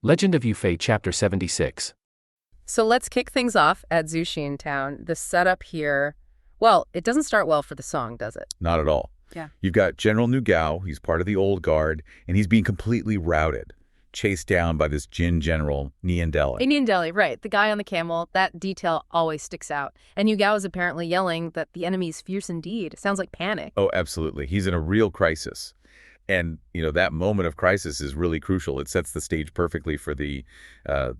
Legend of Yufei Chapter 76. So let's kick things off at Zhuxin Town. The setup here, well, it doesn't start well for the song, does it? Not at all. Yeah. You've got General Nu Gao, he's part of the old guard, and he's being completely routed, chased down by this Jin general, Niandeli. Niandeli, right. The guy on the camel, that detail always sticks out. And Yu Gao is apparently yelling that the enemy is fierce indeed. It sounds like panic. Oh, absolutely. He's in a real crisis. And, that moment of crisis is really crucial. It sets the stage perfectly for the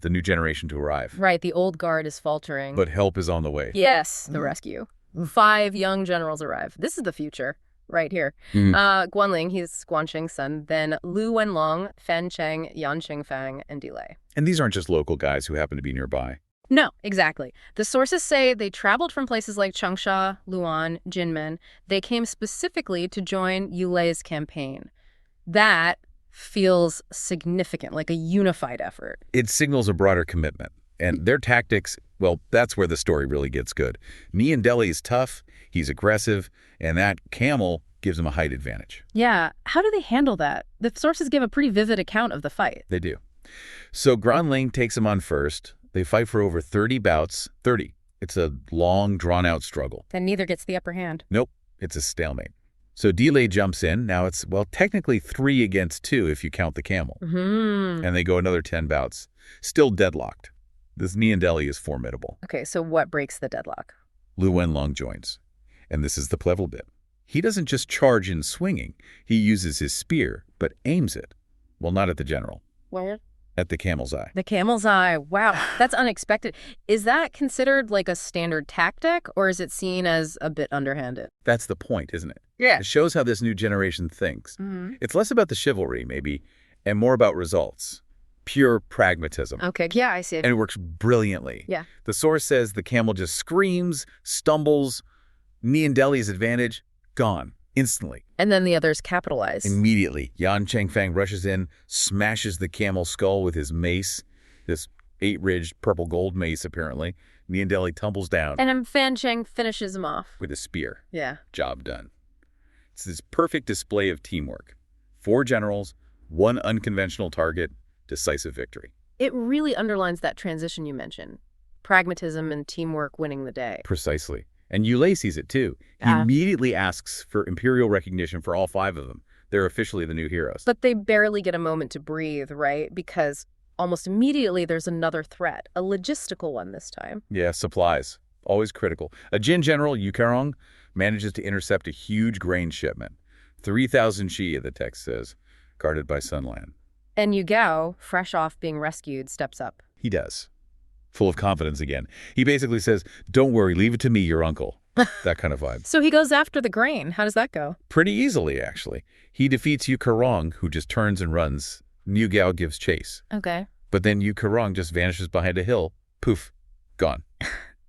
new generation to arrive. Right, the old guard is faltering. But help is on the way. Yes, the rescue. 5 young generals arrive. This is the future, right here. Guanling, he's Guanxing's son, then Lu Wenlong, Fan Cheng, Yan Qingfang, and Delay. And these aren't just local guys who happen to be nearby. No, exactly. The sources say they traveled from places like Changsha, Luan, Jinmen. They came specifically to join Yulei's campaign. That feels significant, like a unified effort. It signals a broader commitment. And their tactics, well, that's where the story really gets good. Niandeli is tough, he's aggressive, and that camel gives him a height advantage. Yeah, how do they handle that? The sources give a pretty vivid account of the fight. They do. So Guanling takes him on first. They fight for over 30 bouts. 30. It's a long, drawn-out struggle. And neither gets the upper hand. Nope, it's a stalemate. So Delay jumps in. Now it's, well, technically 3 against 2 if you count the camel. And they go another 10 bouts. Still deadlocked. This Niandeli is formidable. Okay, so what breaks the deadlock? Lu Wenlong joins. And this is the clever bit. He doesn't just charge in swinging. He uses his spear, but aims it. Well, not at the general. Where? At the camel's eye. The camel's eye. Wow, that's unexpected. Is that considered like a standard tactic, or is it seen as a bit underhanded? That's the point, isn't it? Yeah. It shows how this new generation thinks. It's less about the chivalry, maybe, and more about results. Pure pragmatism. Okay, yeah, I see it. And it works brilliantly. Yeah. The source says the camel just screams, stumbles, Niandeli's advantage, gone, instantly. And then the others capitalize. Immediately, Yan Qingfang rushes in, smashes the camel's skull with his mace, this 8-ridged purple gold mace, apparently. Niandeli tumbles down. And then Fan Cheng finishes him off. With a spear. Yeah. Job done. It's this perfect display of teamwork. 4 generals, 1 unconventional target, decisive victory. It really underlines that transition you mentioned. Pragmatism and teamwork winning the day. Precisely. And Yulei sees it too. He immediately asks for imperial recognition for all 5 of them. They're officially the new heroes. But they barely get a moment to breathe, right? Because almost immediately there's another threat, a logistical one this time. Yeah, supplies. Always critical. A Jin general, Yukarong, manages to intercept a huge grain shipment. 3,000 Xi, the text says, guarded by Sunland. And Yu Gao, fresh off being rescued, steps up. He does. Full of confidence again. He basically says, don't worry, leave it to me, your uncle. That kind of vibe. So he goes after the grain. How does that go? Pretty easily, actually. He defeats Yukarong, who just turns and runs. Yu Gao gives chase. Okay. But then Yukarong just vanishes behind a hill. Poof. Gone.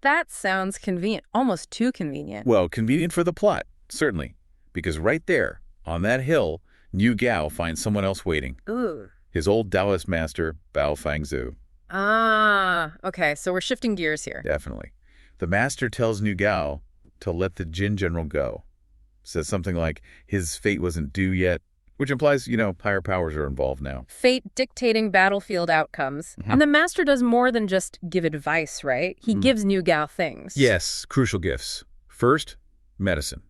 That sounds convenient. Almost too convenient. Well, convenient for the plot, certainly. Because right there, on that hill, Yu Gao finds someone else waiting. Ooh. His old Taoist master, Bao Fangzhu. Ah, okay. So we're shifting gears here. Definitely. The master tells Nu Gao to let the Jin general go. Says something like his fate wasn't due yet, which implies, higher powers are involved now. Fate dictating battlefield outcomes. And the master does more than just give advice, right? He gives Nu Gao things. Yes, crucial gifts. First, medicine.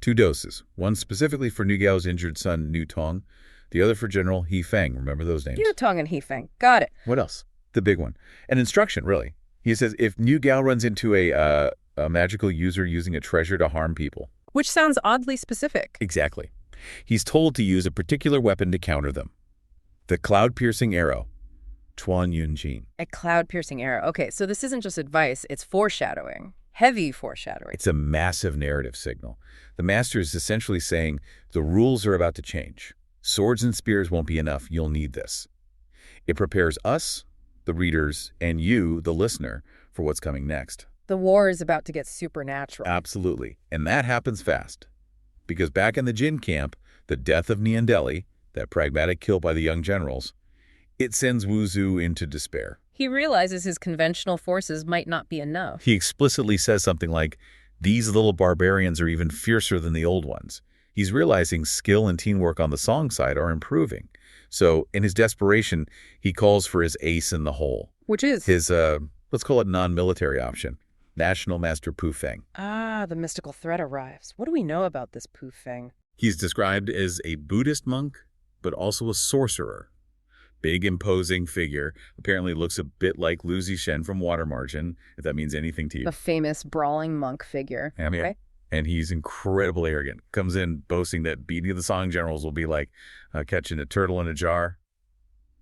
2 doses. One specifically for Nu Gao's injured son, Nu Tong. The other for General He Feng. Remember those names? Nu Tong and He Feng. Got it. What else? The big one. An instruction, really. He says if Nu Gao runs into a magical user using a treasure to harm people. Which sounds oddly specific. Exactly. He's told to use a particular weapon to counter them. The cloud-piercing arrow. Chuan Yunjin. A cloud-piercing arrow. Okay, so this isn't just advice, it's foreshadowing. Heavy foreshadowing. It's a massive narrative signal. The master is essentially saying the rules are about to change. Swords and spears won't be enough. You'll need this. It prepares us, the readers, and you, the listener, for what's coming next. The war is about to get supernatural. Absolutely. And that happens fast. Because back in the Jin camp, the death of Niandeli, that pragmatic kill by the young generals, it sends Wuzhu into despair. He realizes his conventional forces might not be enough. He explicitly says something like, these little barbarians are even fiercer than the old ones. He's realizing skill and teamwork on the song side are improving, So in his desperation, he calls for his ace in the hole. Which is? His, let's call it non-military option. National Master Pu Feng. Ah, the mystical threat arrives. What do we know about this Pu Feng? He's described as a Buddhist monk, but also a sorcerer. Big, imposing figure. Apparently looks a bit like Lu Zixen from Water Margin, if that means anything to you. The famous brawling monk figure. I mean, right? And he's incredibly arrogant. Comes in boasting that beating the Song generals will be like catching a turtle in a jar.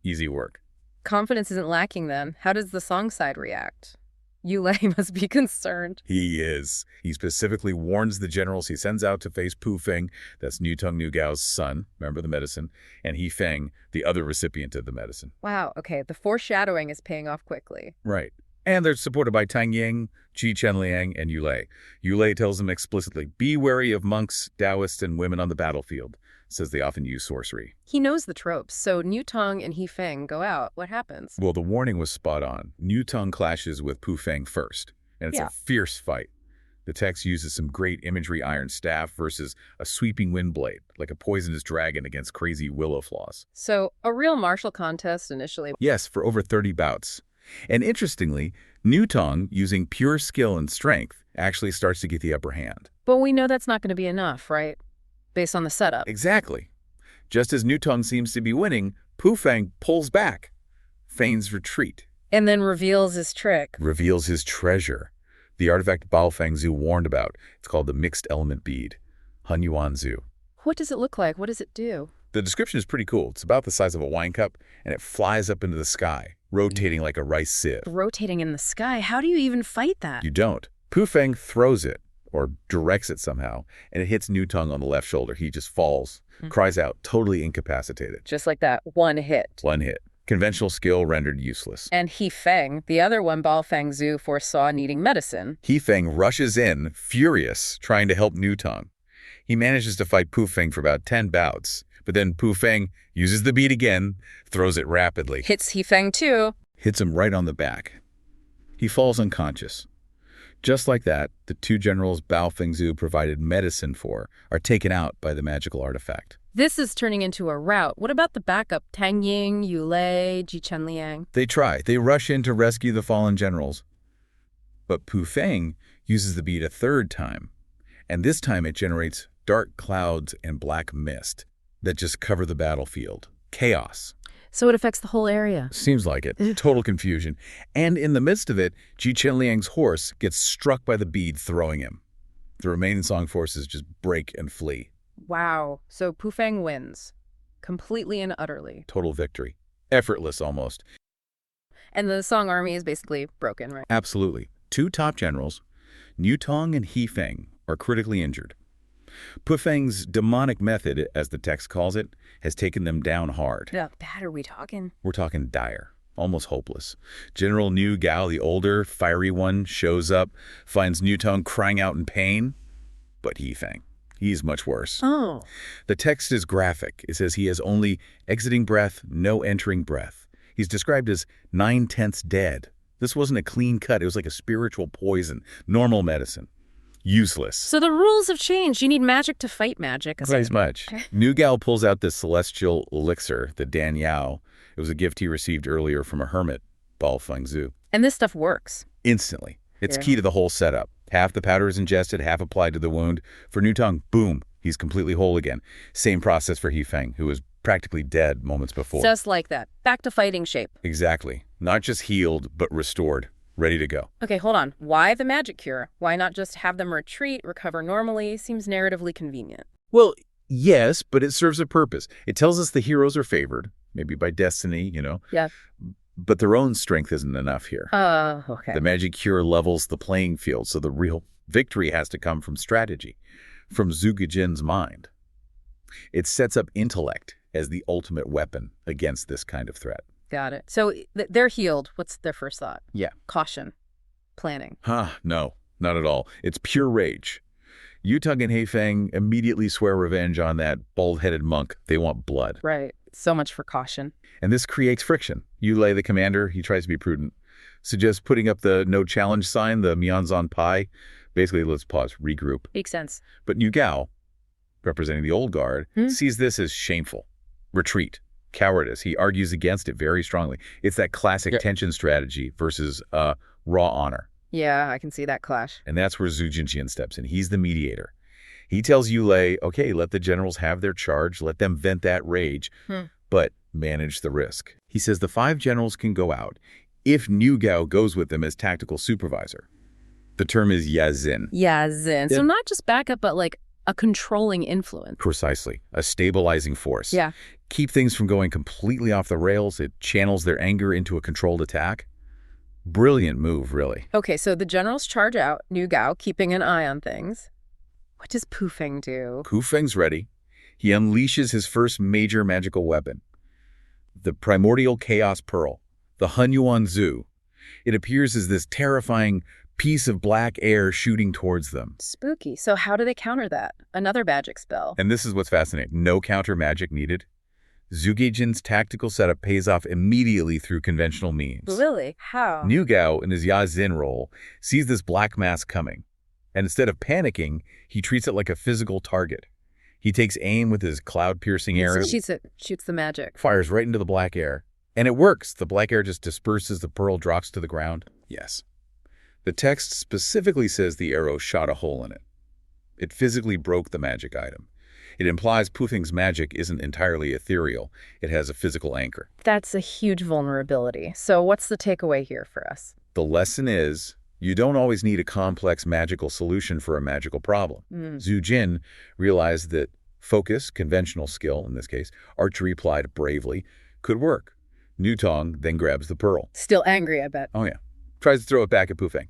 Easy work. Confidence isn't lacking then. How does the Song side react? Yulei must be concerned. He is. He specifically warns the generals he sends out to face Pu Feng, that's Newtongue Nugao's son, remember the medicine, and He Feng, the other recipient of the medicine. Wow, okay, the foreshadowing is paying off quickly. Right. And they're supported by Tang Ying, Qi Chenliang, and Yulei. Yulei tells them explicitly, be wary of monks, Taoists, and women on the battlefield, says they often use sorcery. He knows the tropes, so Newtongue and He Feng go out. What happens? Well, the warning was spot on. Newtongue clashes with Pu Feng first, and it's a fierce fight. The text uses some great imagery, iron staff versus a sweeping wind blade, like a poisonous dragon against crazy willow flaws. So, a real martial contest initially. Yes, for over 30 bouts. And interestingly, Newtongue, using pure skill and strength, actually starts to get the upper hand. But we know that's not going to be enough, right? Based on the setup. Exactly. Just as Newtongue seems to be winning, Pu Feng pulls back, feigns retreat. And then reveals his trick. Reveals his treasure. The artifact Bao Fangzhu warned about. It's called the Mixed Element Bead, Han Yuan Zhu. What does it look like? What does it do? The description is pretty cool. It's about the size of a wine cup, and it flies up into the sky, rotating like a rice sieve. Rotating in the sky? How do you even fight that? You don't. Pu Feng throws it, or directs it somehow, and it hits Newtongue on the left shoulder. He just falls, cries out, totally incapacitated. Just like that, one hit. One hit. Conventional skill rendered useless. And He Feng, the other one Bao Fangzhu foresaw needing medicine. He Feng rushes in, furious, trying to help Newtongue. He manages to fight Pu Feng for about 10 bouts, but then Pu Feng uses the bead again, throws it rapidly. Hits He Feng too. Hits him right on the back. He falls unconscious. Just like that, the two generals Bao Fangzhu provided medicine for are taken out by the magical artifact. This is turning into a rout. What about the backup? Tang Ying, Yulei, Qi Chenliang. They try. They rush in to rescue the fallen generals. But Pu Feng uses the bead a third time, and this time it generates dark clouds and black mist that just cover the battlefield. Chaos. So it affects the whole area. Seems like it. Total confusion. And in the midst of it, Qi Chenliang's horse gets struck by the bead, throwing him. The remaining Song forces just break and flee. Wow. So Pu Feng wins. Completely and utterly. Total victory. Effortless almost. And the Song army is basically broken, right? Absolutely. Two top generals, Newtongue and He Feng, are critically injured. Pu Feng's demonic method, as the text calls it, has taken them down hard. How bad are we talking? We're talking dire, almost hopeless. General Nu Gao, the older, fiery one, shows up, finds Newtongue crying out in pain, but He Feng, he's much worse. Oh. The text is graphic. It says he has only exiting breath, no entering breath. He's described as 9/10 dead. This wasn't a clean cut. It was like a spiritual poison, normal medicine. Useless. So the rules have changed. You need magic to fight magic. Quite as much. Nu Gao pulls out this celestial elixir, the Dan Yao. It was a gift he received earlier from a hermit, Bao Fangzhu. And this stuff works. Instantly. It's key to the whole setup. Half the powder is ingested, half applied to the wound. For Newtongue, boom, he's completely whole again. Same process for He Feng, who was practically dead moments before. Just like that. Back to fighting shape. Exactly. Not just healed, but restored. Ready to go. Okay, hold on. Why the magic cure? Why not just have them retreat, recover normally? Seems narratively convenient. Well, yes, but it serves a purpose. It tells us the heroes are favored, maybe by destiny, Yeah. but their own strength isn't enough here. Okay. The magic cure levels the playing field, so the real victory has to come from strategy, from Zhuge Jin's mind. It sets up intellect as the ultimate weapon against this kind of threat. Got it. So they're healed. What's their first thought? Yeah. Caution. Planning. No, not at all. It's pure rage. Newtongue and He Feng immediately swear revenge on that bald-headed monk. They want blood. Right. So much for caution. And this creates friction. Yulei, the commander, he tries to be prudent. Suggests putting up the no challenge sign, the Mianzan Pai. Basically, let's pause, regroup. Makes sense. But Nu Gao, representing the old guard, sees this as shameful. Retreat. cowardice. He argues against it very strongly. It's that classic tension strategy versus raw honor. Yeah, I can see that clash. And that's where Zhu Jinjian steps in. He's the mediator. He tells Yulei, okay, let the generals have their charge, let them vent that rage, but manage the risk. He says the 5 generals can go out if Niu Gao goes with them as tactical supervisor. The term is yazin. Yazin. So not just backup, but like a controlling influence. Precisely. A stabilizing force. Yeah. Keep things from going completely off the rails. It channels their anger into a controlled attack. Brilliant move, really. Okay, so the generals charge out, Niu Gao keeping an eye on things. What does Pu Feng do? Pu Feng's ready. He unleashes his first major magical weapon, the primordial chaos pearl, the Hunyuan Zhu. It appears as this terrifying piece of black air shooting towards them. Spooky. So how do they counter that? Another magic spell. And this is what's fascinating. No counter magic needed. Zhu Gejin's tactical setup pays off immediately through conventional means. Really? How? Niu Gao, in his Yazin role, sees this black mass coming. And instead of panicking, he treats it like a physical target. He takes aim with his cloud-piercing arrow. Shoots the magic. Fires right into the black air. And it works. The black air just disperses, the pearl drops to the ground. Yes. The text specifically says the arrow shot a hole in it. It physically broke the magic item. It implies Pu Feng's magic isn't entirely ethereal. It has a physical anchor. That's a huge vulnerability. So what's the takeaway here for us? The lesson is, you don't always need a complex magical solution for a magical problem. Zhu Jin realized that focus, conventional skill in this case, archery applied bravely, could work. Niu Tong then grabs the pearl. Still angry, I bet. Oh yeah. Tries to throw it back at Pu Feng.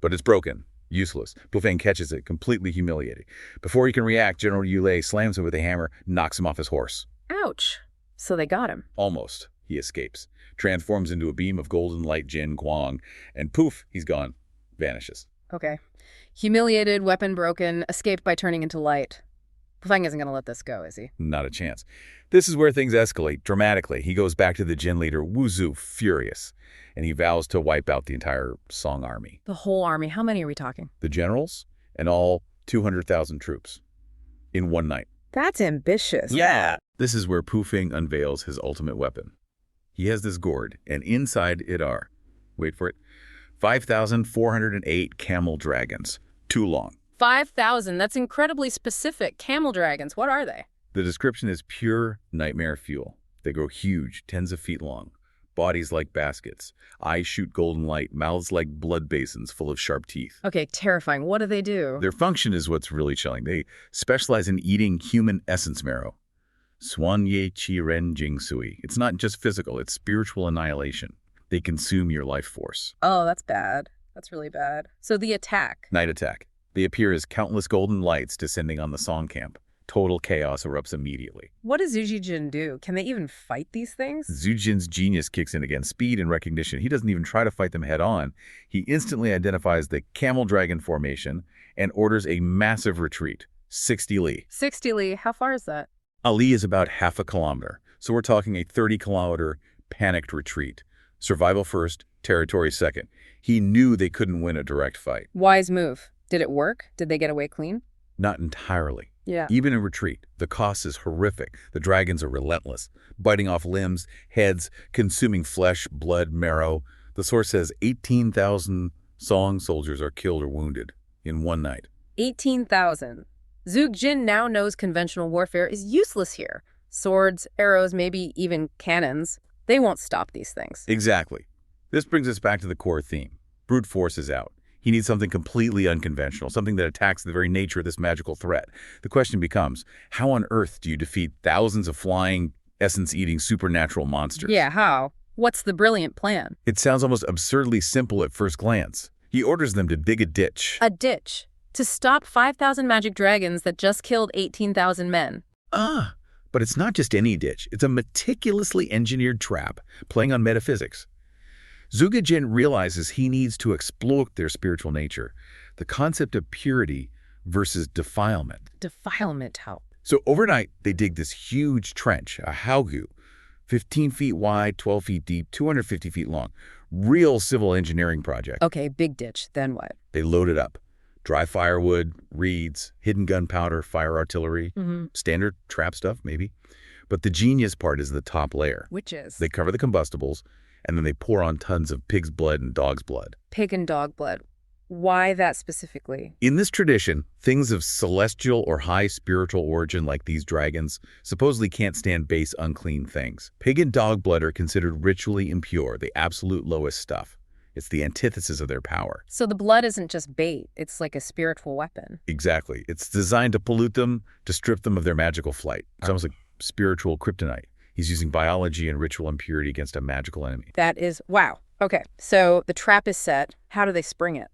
But it's broken. Useless. Pu Feng catches it, completely humiliated. Before he can react, General Yulei slams him with a hammer, knocks him off his horse. Ouch. So they got him. Almost. He escapes. Transforms into a beam of golden light Jin Guang, and poof, he's gone. Vanishes. Okay. Humiliated, weapon broken, escaped by turning into light. Pu Feng isn't going to let this go, is he? Not a chance. This is where things escalate dramatically. He goes back to the Jin leader, Wuzhu, furious, and he vows to wipe out the entire Song army. The whole army. How many are we talking? The generals and all 200,000 troops in one night. That's ambitious. Yeah. This is where Pu Feng unveils his ultimate weapon. He has this gourd, and inside it are, wait for it, 5,408 camel dragons. Too long. 5,000. That's incredibly specific. Camel dragons. What are they? The description is pure nightmare fuel. They grow huge, tens of feet long. Bodies like baskets. Eyes shoot golden light. Mouths like blood basins full of sharp teeth. Okay, terrifying. What do they do? Their function is what's really chilling. They specialize in eating human essence marrow. Swan Ye Qi Ren Jing Sui. It's not just physical, it's spiritual annihilation. They consume your life force. Oh, that's bad. That's really bad. So the attack. Night attack. They appear as countless golden lights descending on the Song camp. Total chaos erupts immediately. What does Zhu Jin do? Can they even fight these things? Zhu Jin's genius kicks in again. Speed and recognition. He doesn't even try to fight them head on. He instantly identifies the camel dragon formation and orders a massive retreat. 60 li. 60 li. How far is that? A li is about half a kilometer. So we're talking a 30-kilometer panicked retreat. Survival first, territory second. He knew they couldn't win a direct fight. Wise move. Did it work? Did they get away clean? Not entirely. Yeah. Even in retreat, the cost is horrific. The dragons are relentless, biting off limbs, heads, consuming flesh, blood, marrow. The source says 18,000 Song soldiers are killed or wounded in one night. 18,000. Zhu Jin now knows conventional warfare is useless here. Swords, arrows, maybe even cannons. They won't stop these things. Exactly. This brings us back to the core theme. Brute force is out. He needs something completely unconventional, something that attacks the very nature of this magical threat. The question becomes, how on earth do you defeat thousands of flying, essence-eating supernatural monsters? Yeah, how? What's the brilliant plan? It sounds almost absurdly simple at first glance. He orders them to dig a ditch. A ditch. To stop 5,000 magic dragons that just killed 18,000 men. But it's not just any ditch. It's a meticulously engineered trap, playing on metaphysics. Zhu Jin realizes he needs to exploit their spiritual nature, the concept of purity versus defilement. Defilement, how? So overnight, they dig this huge trench, a haogu, 15 feet wide, 12 feet deep, 250 feet long. Real civil engineering project. Okay, big ditch. Then what? They load it up. Dry firewood, reeds, hidden gunpowder, fire artillery, standard trap stuff, maybe. But the genius part is the top layer. Which is? They cover the combustibles, and then they pour on tons of pig's blood and dog's blood. Pig and dog blood. Why that specifically? In this tradition, things of celestial or high spiritual origin like these dragons supposedly can't stand base, unclean things. Pig and dog blood are considered ritually impure, the absolute lowest stuff. It's the antithesis of their power. So the blood isn't just bait, it's like a spiritual weapon. Exactly. It's designed to pollute them, to strip them of their magical flight. It's almost like spiritual kryptonite. He's using biology and ritual impurity against a magical enemy. That is, wow. Okay, so the trap is set. How do they spring it?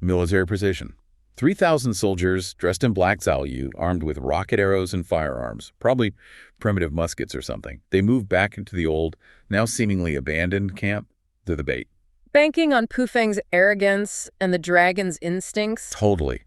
Military precision. 3,000 soldiers dressed in black Zalyu, armed with rocket arrows and firearms, probably primitive muskets or something. They move back into the old, now seemingly abandoned camp. They're the bait. Banking on Pufeng's arrogance and the dragon's instincts? Totally.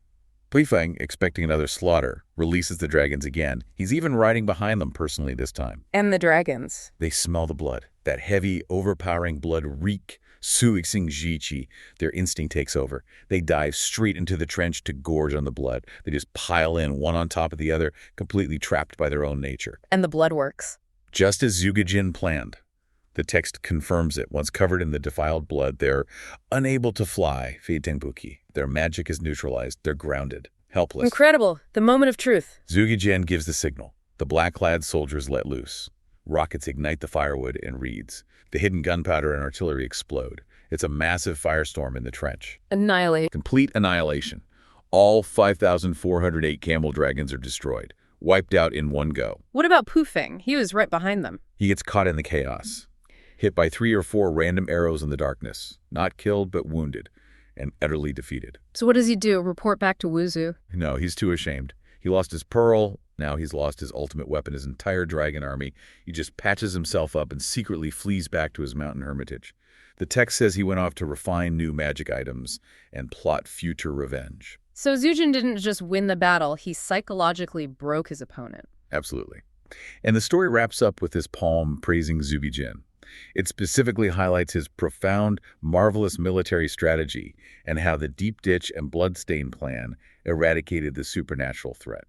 Pufeng, expecting another slaughter, releases the dragons again. He's even riding behind them personally this time. And the dragons? They smell the blood. That heavy, overpowering blood reek. Suixing Jiqi, their instinct takes over. They dive straight into the trench to gorge on the blood. They just pile in, one on top of the other, completely trapped by their own nature. And the blood works. Just as Zugajin planned. The text confirms it. Once covered in the defiled blood, they're unable to fly, Feitengbuki. Their magic is neutralized. They're grounded, helpless. Incredible. The moment of truth. Zugajin gives the signal. The black-clad soldiers let loose. Rockets ignite the firewood and reeds. The hidden gunpowder and artillery explode. It's a massive firestorm in the trench. Annihilate. Complete annihilation. All 5,408 camel dragons are destroyed, wiped out in one go. What about Pufeng? He was right behind them. He gets caught in the chaos, hit by 3 or 4 random arrows in the darkness. Not killed, but wounded, and utterly defeated. So what does he do? Report back to Wuzhu? No, he's too ashamed. He lost his pearl. Now he's lost his ultimate weapon, his entire dragon army. He just patches himself up and secretly flees back to his mountain hermitage. The text says he went off to refine new magic items and plot future revenge. So Zujin didn't just win the battle, he psychologically broke his opponent. Absolutely. And the story wraps up with this poem praising Zugajin. It specifically highlights his profound, marvelous military strategy and how the deep ditch and bloodstain plan eradicated the supernatural threat.